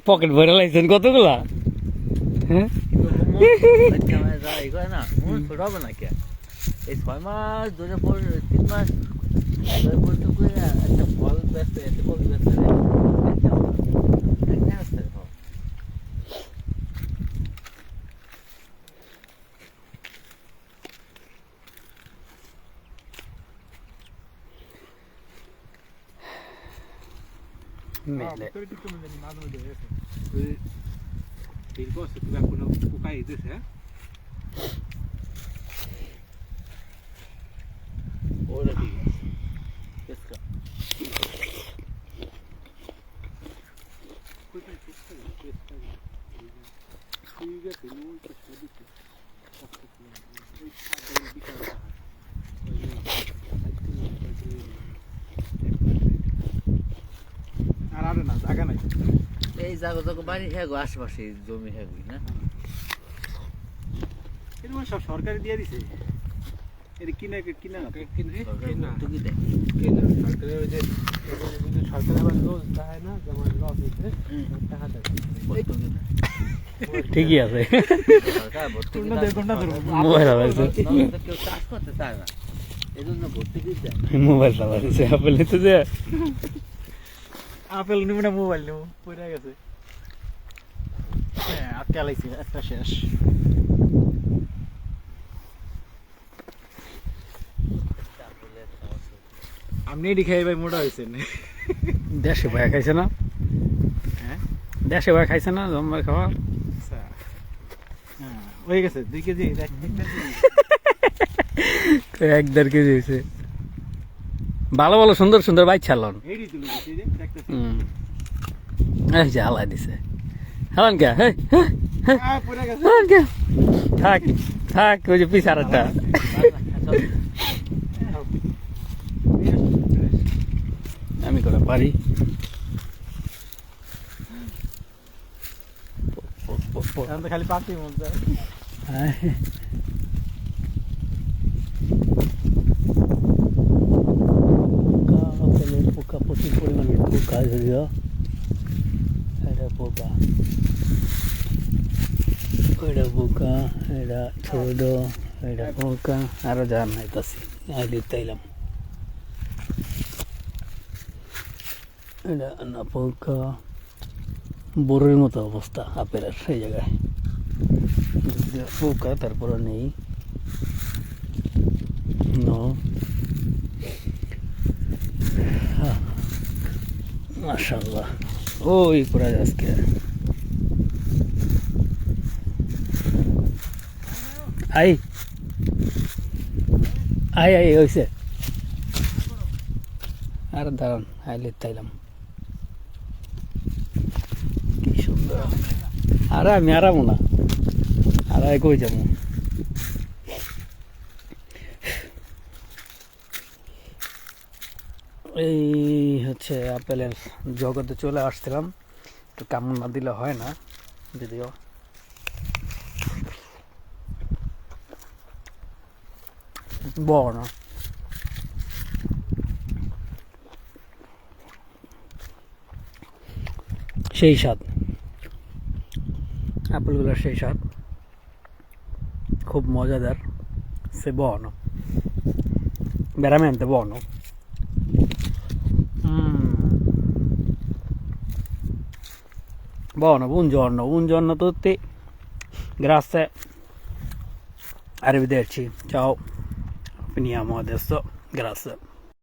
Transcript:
Pocket ভরে লাইছেন কতগুলা? হ্যাঁ না ছোট হবে না কে এই 6 মাস ধরে 3 মাস একটা ফল ব্যস্ত এসে ফল ব্যস্ত ওরা ঠিক আছে আর আরে না জায়গা নাই এই জায়গা বাড়ি হ্যাঁ আশেপাশে জমি হ্যাঁ না এরকম সব সরকারি দিয়ে দিছে এটা কিনা কিনা টুকি দেয় সরকারের ওই যে সরকার আবার লস দেয় না যেমন লস হইছে টাকা দেয় ঠিকই আছে। সরকার ভর্তি মোবাইল চালাইছে, কেউ চাষ করতে চায় না এই জন্য ভর্তি দিতে মোবাইল চালাইছে। আপেল নিতে যে আপেল নিব না মোবাইল নিব পড়ে গেছে। হ্যাঁ আটকে লাইছি একটা শেষ। আপনি এটি খাই ভাই মোটা হয়েছেন। দেশে বয়া খাইছে না? হ্যাঁ দেশে বয়া খাইছে না জম্মার খাওয়া? আচ্ছা হ্যাঁ হয়ে গেছে 2 কেজি 1-1.5 কেজি হয়েছে। ভালো ভালো সুন্দর সুন্দর বাইক ছাড়লন। এইটি তুলে দিছি যে দেখতেছি। এই যে হালাই দিছে। হালান কে? পড়ে গেছে। হালান কে? থাক থাক, ওই যে পিছার একটা। আমি করে পারি। এখন তো খালি পাতি মধ্যে পোকা প্রচুর পরিমাণে পোকা যদিও এটা পোকা, ওইটা পোকা, এটা ছোট, এটা পোকা, আরো যার নাইতাছি আইলি তাইলাম। এটা না পোকা, বড়ের মতো অবস্থা আপেলের সেই জায়গায় পোকা, তারপরে নেই মাশাআল্লাহ। ওই পড়া আজকে আই আই আই হয়েছে। আর দাঁড়ান আইলে তাইলাম কি সুন্দর। আর আমি আরামো না, আর কই যাবো। এই হচ্ছে আপেলের জগতে চলে আসছিলাম, একটু কামড় না দিলে হয় না। যদিও বড় না, সেই স্বাদ আপেলগুলোর, সেই স্বাদ খুব মজাদার। সে buono veramente buono. Buono, buongiorno a tutti, grazie, arrivederci, ciao, finiamo adesso, grazie.